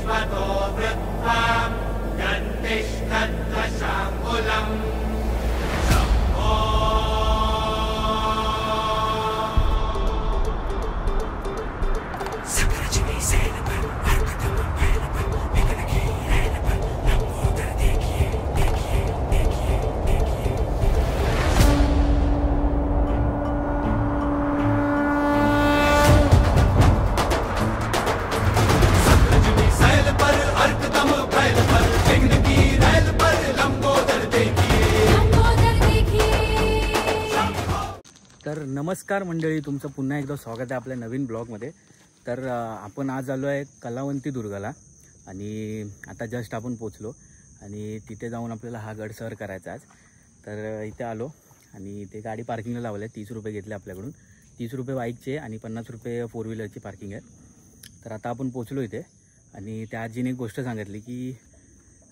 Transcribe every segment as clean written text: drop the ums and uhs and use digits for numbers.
विश्वतो वृत्वा गन्तिष्ठद्दशाङ्गुलम् तर नमस्कार मंडळी, तुमचं पुन्हा एकदा स्वागत आहे आपल्या नवीन ब्लॉगमध्ये। तर आपण आज आलो आहे कलावंती दुर्गाला आणि आता जस्ट आपण पोचलो आणि तिथे जाऊन आपल्याला हा गड सर करायचा आज। तर इथे आलो आणि ते गाडी पार्किंगला लावले, 30 रुपये घेतले आपल्याकडून। 30 रुपये बाईकचे आणि 50 रुपये 4 व्हीलरची पार्किंग आहे। तर आता आपण पोचलो इथे आणि त्या आजीने एक गोष्ट सांगितली की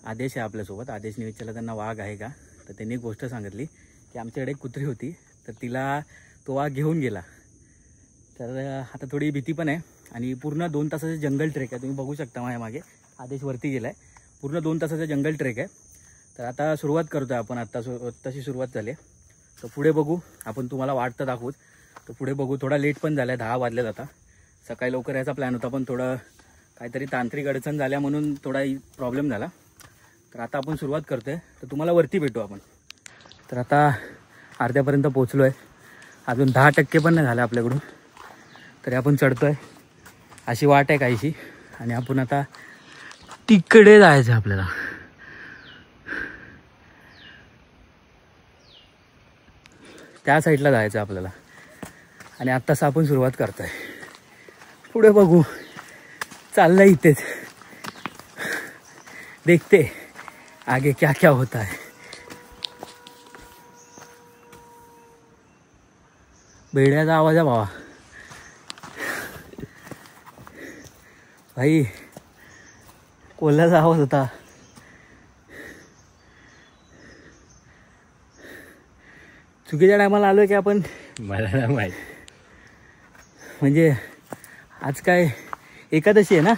आदेश आहे आपल्यासोबत। आदेशने विचारलं त्यांना वाघ आहे का, तर त्यांनी एक गोष्ट सांगितली की आमच्याकडे एक कुत्री होती, तर तिला तो वाघ घेऊन गेला। तर आता थोडी भीती पण आहे आणि पूर्ण 2 तासाचं जंगल ट्रेक आहे। तुम्ही बघू शकता माझ्या मागे आदेश वरती गेला आहे। पूर्ण 2 तासाचं जंगल ट्रेक आहे। तर आता सुरुवात करतो आहे आपण। आत्ताशी सुरुवात झाली आहे, तर पुढे बघू आपण, तुम्हाला वाटतं दाखवूच। तर पुढे बघू, थोडा लेट पण झाला आहे, 10 वाजले आता। सकाळी लवकर यायचा प्लॅन होता पण थोडं काहीतरी तांत्रिक अडचण झाल्या म्हणून थोडा प्रॉब्लेम झाला। तर आता आपण सुरुवात करतो आहे, तर तुम्हाला वरती भेटू आपण। तर आता अर्ध्यापर्यंत पोचलो आहे, अजून 10% पण नाही झालं आपल्याकडून, तरी आपण चढतो आहे। अशी वाट आहे काहीशी आणि आपण आता तिकडे जायचं आहे आपल्याला। त्या साईडला जायचं आहे आपल्याला आणि आत्ताच आपण सुरुवात करतो आहे। पुढे बघू, चाललंय इथेच, देखते आगे क्या क्या होता है। भेड्याचा आवाज आहे भावा, भाई कोल्ह्याचा आवाज होता। चुकीच्या टायमाला आलोय की आपण, मला नाही माहित। म्हणजे आज काय एकादशी आहे ना?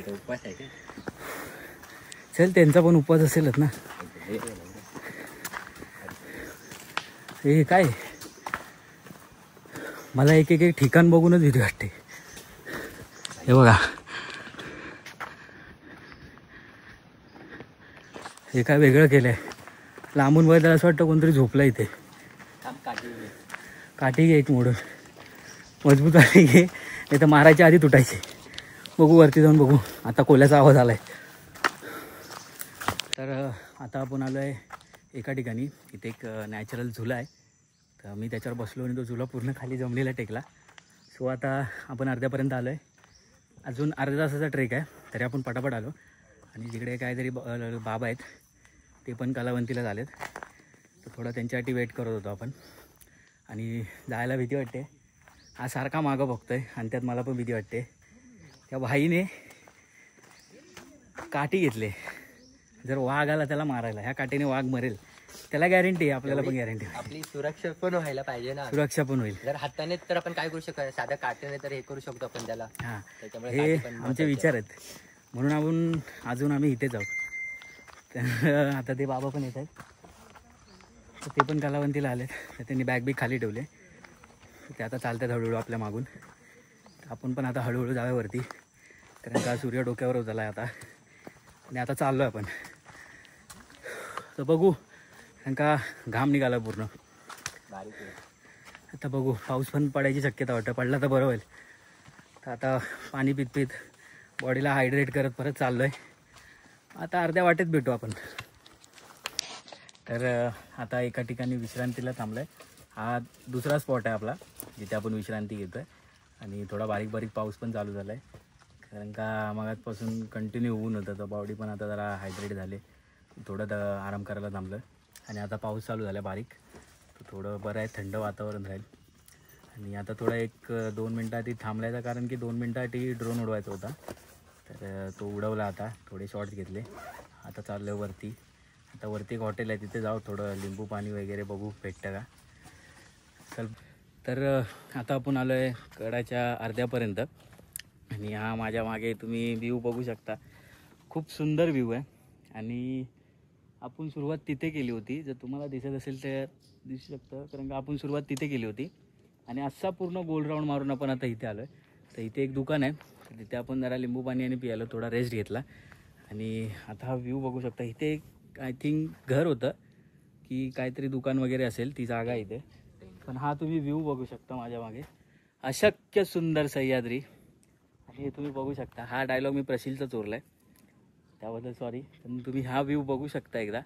उपवास आहे का? चल, त्यांचा पण उपवास असेलच ना। हे काय, मला एक ठिकाण बघूनच भीती वाटते। हे बघा, हे काय वेगळं केलंय। लांबून बघायला असं वाटतं कोणतरी झोपलं इथे। काठी घे एक मोडून, मजबूत आली घे, नाही तर मारायच्या आधी तुटायचे। बघू वरती जाऊन बघू। आता कोल्याचा आवाज आलाय। तर आता आपण आलो आहे एका ठिकाणी, इथे एक नॅचरल झुला आहे। तर मी त्याच्यावर बसलो आणि तो झुला पूर्ण खाली जमलेला टेकला। सो आता आपण अर्ध्यापर्यंत आलो आहे, अजून अर्ध्या तासाचा ट्रेक आहे, तरी आपण पटापट आलो। आणि तिकडे काहीतरी बाबा आहेत, ते पण कलावंतीला झालेत, तर थोडं त्यांच्यासाठी वेट करत होतो आपण। आणि जायला भीती वाटते, हा सारखा मागं बघतोय आणि त्यात मला पण भीती वाटते। त्या भाईने काठी घेतले, जर वाघ आला त्याला मारायला, ह्या काठीने वाघ मरेल, त्याला गॅरंटी आहे, आपल्याला पण गॅरंटी आहे। आपली सुरक्षा पण व्हायला पाहिजे ना। सुरक्षा पण होईल। जर हाताने तर आपण काय करू शकतो, साध्या काट्याने तर हे करू शकतो आपण त्याला। हां, त्याच्यामुळे हे आमचे विचार आहेत, म्हणून आपण अजून आम्ही इथेच आहोत। तर आता ते बाबा पण येत आहेत, तर ते पण कलावंतीला आलेत, तर त्यांनी बॅग बी खाली ठेवले, ते आता चालतात हळूहळू आपल्या मागून। तर आपण पण आता हळूहळू जाऊया वरती, कारण का सूर्य डोक्यावर झाला आहे आता आणि आता चाललो आहे आपण। तर बघू, कारण का घाम निघाला पूर्ण। आता बघू, पाऊस पण पडायची शक्यता वाटतं, पडला तर बरं होईल। तर आता पाणी पित पित बॉडीला हायड्रेट करत परत चाललो आहे। आता अर्ध्या वाटेत भेटू आपण। तर आता एका ठिकाणी विश्रांतीला थांबलो आहे। हा दुसरा स्पॉट आहे आपला, जिथे आपण विश्रांती घेतो आहे। आणि थोडा बारीक बारीक पाऊस पण चालू झाला आहे, कारण का मगाचपासून कंटिन्यू ऊन होतं, तर बॉडी पण आता जरा हायड्रेट झाले, थोडं आराम करायला थांबलं। आणि आता पाऊस चालू झाला बारीक, तर थोडं बरं आहे, थंड वातावरण राहील। आणि आता थोडा 1-2 मिनटासाठी थांबलायचा, कारण की 2 मिनटासाठी ड्रोन उडवायचा होता, तर तो उडवला। आता थोडे शॉट्स घेतले, आता चाललो आहे वरती। आता वरती एक हॉटेल आहे, तिथे जाऊ, थोडं लिंबू पाणी वगैरे बघू भेटतं का। चल, तर आता आपण आलो आहे गडाच्या अर्ध्यापर्यंत आणि हा माझ्या मागे तुम्ही व्ह्यू बघू शकता, खूप सुंदर व्ह्यू आहे. आणि आपण सुरुवात तिथे केली होती, जर तुम्हाला दिसत असेल तर दिसू शकतं, कारण का आपण सुरुवात तिथे केली होती. आणि असा पूर्ण गोल राऊंड मारून आपण आता इथे आलो आहे. तर इथे एक दुकान आहे, तर तिथे आपण जरा लिंबू पाणी आणि पियालो, थोडा रेस्ट घेतला. आणि आता हा व्ह्यू बघू शकता. इथे एक आय थिंक घर होतं की काहीतरी दुकान वगैरे असेल, ती जागा इथे. पण हा तुम्ही व्ह्यू बघू शकता माझ्या मागे, अशक्य सुंदर सह्याद्री. आणि तुम्ही बघू शकता, हा डायलॉग मी प्रशीलचा चोरला आहे, त्याबद्दल सॉरी. पण तुम्ही हा व्ह्यू बघू शकता एकदा.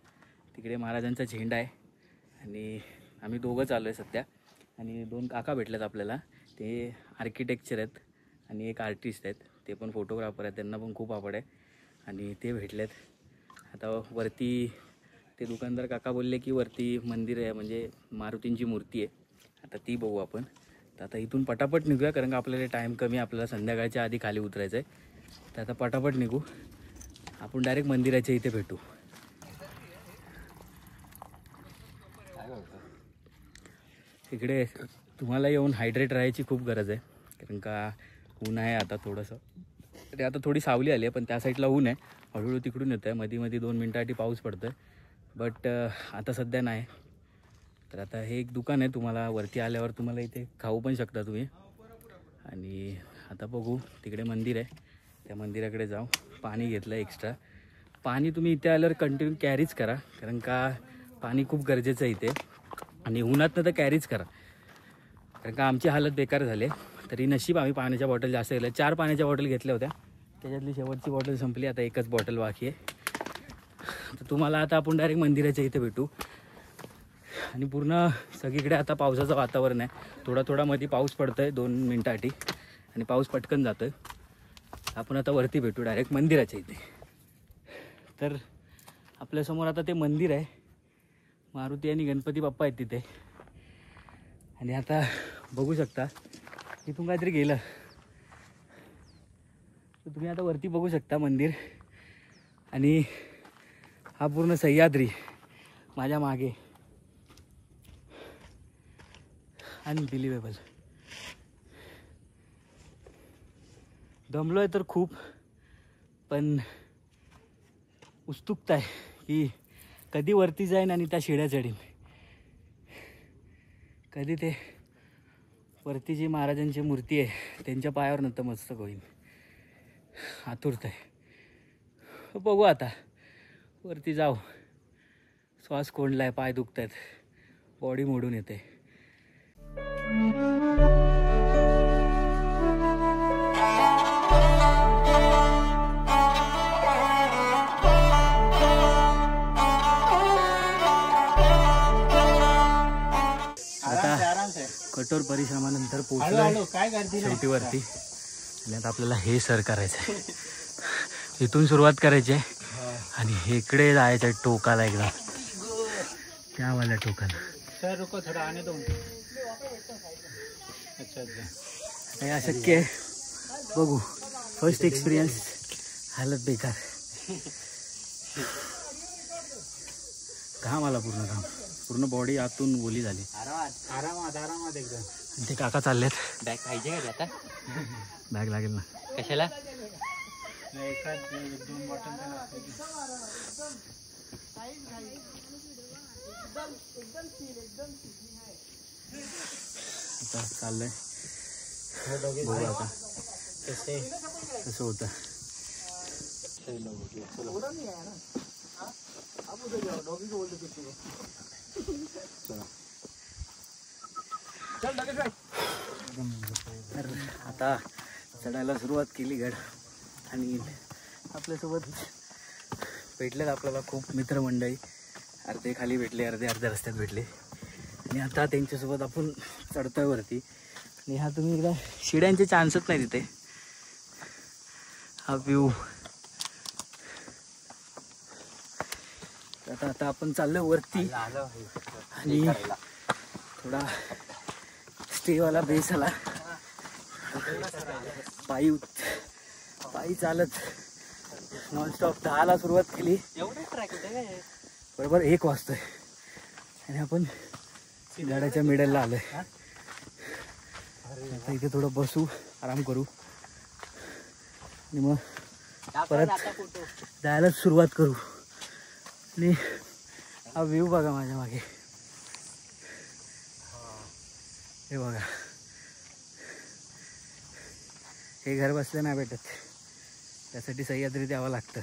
तिकडे महाराजांचा झेंडा आहे आणि आम्ही दोघंच आलो आहे सध्या. आणि 2 काका भेटलेत आपल्याला, ते आर्किटेक्चर आहेत आणि एक आर्टिस्ट आहेत, ते पण फोटोग्राफर आहेत, त्यांना पण खूप आवड आहे आणि ते भेटलेत. आता वरती ते दुकानदार काका बोलले की वरती मंदिर आहे, म्हणजे मारुतींची मूर्ती आहे, आता ती बघू आपण. तर आता इथून पटापट निघूया, कारण का आपल्याला टाईम कमी, आपल्याला संध्याकाळच्या आधी खाली उतरायचं आहे. तर आता पटापट निघू, आपण डायरेक्ट मंदिराच्या इथे भेटू. इकडे तुम्हाला येऊन हायड्रेट राहायची खूप गरज आहे, कारण का ऊन आहे आता थोडंसं. ते आता थोडी सावली आली आहे, पण त्या साईडला ऊन आहे, हळूहळू तिकडून येतं आहे. मध्ये 2 मिनटासाठी पाऊस पडतो आहे, बट आता सध्या नाही. तर आता हे एक दुकान आहे, तुम्हाला वरती आल्यावर तुम्हाला इथे खाऊ पण शकता तुम्ही. आणि आता बघू, तिकडे मंदिर आहे, त्या मंदिराकडे जाऊ. पाणी घेतलं एक्स्ट्रा. पाणी तुम्ही इथे आल्यावर कंटिन्यू कॅरीच करा, कारण का पाणी खूप गरजेचं आहे इथे. आणि उन्हातनं तर कॅरीच करा, कारण का आमची हालत बेकार झाली. तरी नशीब आम्ही पाण्याच्या बॉटल जास्त घेतल्या, 4 पाण्याच्या बॉटल घेतल्या होत्या, त्याच्यातली शेवटची बॉटल संपली, आता एकच बॉटल बाकी आहे. तर तुम्हाला आता आपण डायरेक्ट मंदिराच्या इथे भेटू. आणि पूर्ण सगळीकडे आता पावसाचं वातावरण आहे, थोडा थोडा मध्ये पाऊस पडतो आहे 2 मिनटासाठी, आणि पाऊस पटकन जातो आहे. आपण आता वरती भेटू डायरेक्ट मंदिराच्या इथे. तर आपल्यासमोर आता ते मंदिर आहे, मारुती आणि गणपती बाप्पा आहेत तिथे. आणि आता बघू शकता इथून काहीतरी गेलं तर तुम्ही आता वरती बघू शकता मंदिर. आणि हा पूर्ण सह्याद्री माझ्या मागे, अनबिलिव्हेबल. दमलो आहे तर खूप, पण उत्सुकता आहे की कधी वरती जाईन आणि त्या शिड्या चढीन, कधी ते वरती जी महाराजांची मूर्ती आहे त्यांच्या पायावर नतमस्तक होईन. आतुरता आहे. बघू आता वरती जाऊ. श्वास कोंडलाय, पाय दुखत आहेत, बॉडी मोडून येते. कठोर परिश्रमानंतर पोहोचलो शेवटी वरती. आणि आता आपल्याला हे सर करायचं आहे, इथून सुरुवात करायची आहे आणि इकडे जायचं आहे टोकाला, एकदम त्या वाल्या टोकाला. सर रुको थोडा आने दो. अच्छा हे अशक्य आहे, बघू. फर्स्ट एक्सपिरियन्स, हालत बेकार, घाम आला, पूर्ण बॉडी आतून ओली झाली. आरामात एकदम. ते काका चाललेत. बॅग पाहिजे का आता? बॅग लागेल ना. कशाला? आता चाललंय, बघू आता कसं होतं. तर आता चढायला सुरुवात केली गड. आणि आपल्यासोबत भेटलेत आपल्याला खूप मित्रमंडळी, अर्धे खाली भेटले, अर्धे अर्ध्या रस्त्यात भेटले. आणि आता त्यांच्यासोबत आपण चढतोय वरती. आणि हा तुम्ही एकदा, शिड्यांचे चान्सच नाही तिथे. हा व्ह्यू. आता आपण चाललोय वरती. आणि थोडा स्टेवाला बेस आला. पायी चालत नॉनस्टॉप 10ला सुरुवात केली, बरोबर 1 वाजतोय. आणि आपण गाड्याच्या मिडलला आलोय. आता इथे थोडं बसू, आराम करू. आणि मग परत जायला सुरुवात करू. आणि हा व्ह्यू बघा माझ्या मागे, हे बघा. हे घर बसलं नाही भेटत, त्यासाठी सह्याद्री द्यावं लागतं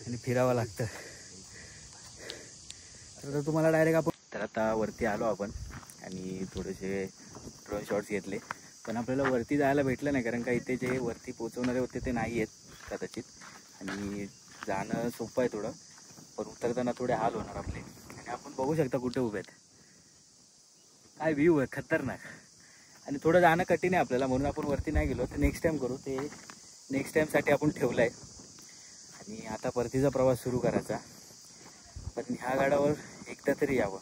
आणि फिरावं लागतं. तर तुम्हाला डायरेक्ट आपण तर आता वरती आलो आपण आणि थोडेसे ड्रोन शॉट्स घेतले. पण आपल्याला वरती जायला भेटलं नाही, कारण का इथे जे वरती पोचवणारे होते ते नाही आहेत कदाचित. आणि जाणं सोपं आहे थोडं, पण उतरताना थोडे हाल होणार आपले. आणि आपण बघू शकता कुठे उभे आहेत, काय व्ह्यू आहे खतरनाक. आणि थोडं जाणं कठीण आहे आपल्याला, म्हणून आपण वरती नाही गेलो. तर नेक्स्ट टाईम करू, ते नेक्स्ट टाईमसाठी आपण ठेवलं आहे. आणि आता परतीचा प्रवास सुरू करायचा. पण ह्या गडावर एकदा तरी यावं,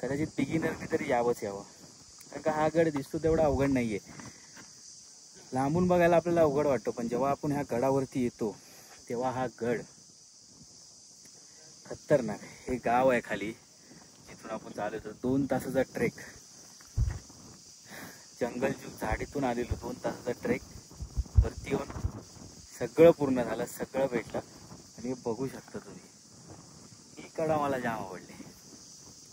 कदाचित बिगिनरने तरी यावंच यावं. कारण का हा गड दिसतो तेवढा अवघड नाही आहे. लांबून बघायला आपल्याला अवघड वाटतो, पण जेव्हा आपण ह्या गडावरती येतो तेव्हा हा गड खतरनाक. हे गाव आहे खाली, जिथून आपण चालवतो 2 तासाचा ट्रेक. जंगल झाडीतून आलेलो 2 तासाचा ट्रेक. वरती येऊन सगळं पूर्ण झालं, सगळं भेटलं. आणि बघू शकता तुम्ही, ही कडा मला जाम आवडली,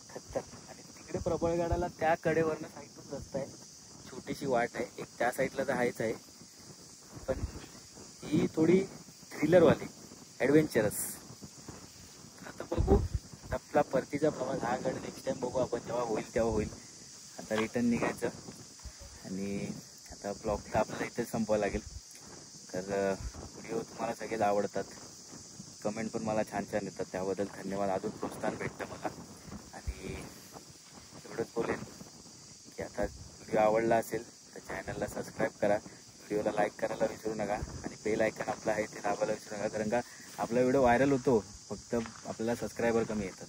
खतरनाक. आणि तिकडे प्रबळगडाला त्या कडेवरनं साईडून रस्ता आहे, छोटीशी वाट आहे एक, त्या साईडला तर आहेच आहे. पण ही थोडी थ्रिलरवाली, ॲडव्हेंचरस. आता बघू आपला परतीचा प्रवास. हा गड नेक्स्ट टाइम बघू आपण, जेव्हा होईल तेव्हा होईल. आता रिटर्न निघायचं. आणि आता ब्लॉग तर आपल्याला इथेच संपवावं लागेल. तर व्हिडिओ तुम्हाला सगळेच आवडतात, कमेंट पण मला छान छान येतात, त्याबद्दल धन्यवाद. अजून प्रोत्साहन भेटतं मला. आणि एवढंच बोलेन की आता व्हिडिओ आवडला असेल तर चॅनलला सबस्क्राईब करा, व्हिडिओला लाईक करायला विसरू नका. आणि बेल आयकन आपलं आहे ते दाबायला विसरू नका, कारण का आपला व्हिडिओ व्हायरल होतो, फक्त आपल्याला सबस्क्रायबर कमी येतात.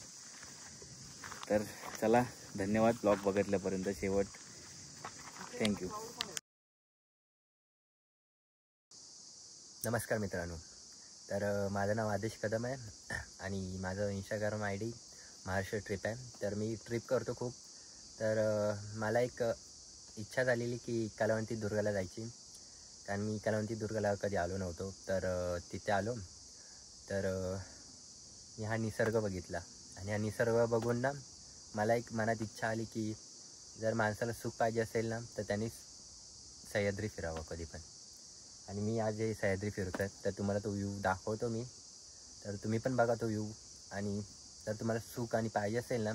तर चला, धन्यवाद ब्लॉग बघितल्यापर्यंत शेवट. थँक्यू. नमस्कार मित्रांनो. तर माझं नाव आदेश कदम आहे आणि माझं इंस्टाग्राम ID महाराष्ट्र ट्रिप आहे. तर मी ट्रिप करतो खूप. तर मला एक इच्छा झालेली की कलावंती दुर्गाला जायची, कारण मी कलावंती दुर्गाला कधी आलो नव्हतो. तर तिथे आलो. तर मी हा निसर्ग बघितला आणि हा निसर्ग बघून ना मला एक मनात इच्छा आली की जर माणसाला सुख पाहिजे असेल ना तर त्यांनी सह्याद्री फिरावं कधी पण. आणि मी आज हे सह्याद्री फिरतो आहे, तर तुम्हाला तो व्ह्यू दाखवतो मी. तर तुम्ही पण बघा तो व्ह्यू. आणि जर तुम्हाला सुख आणि पाहिजे असेल ना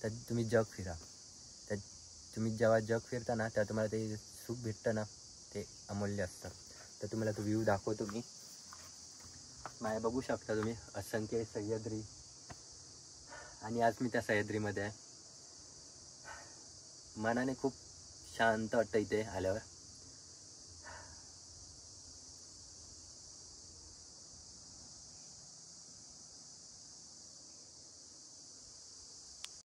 तर तुम्ही जग फिरा. तर तुम्ही जेव्हा जग फिरता ना तेव्हा तुम्हाला ते सुख भेटतं ना, ते अमूल्य असतं. तर तुम्हाला तो व्ह्यू दाखवतो मी. माझ्या बघू शकता तुम्ही असंख्य सह्याद्री. आणि आज मी त्या सह्याद्रीमध्ये आहे. मनाने खूप शांत वाटतं इथे आल्यावर.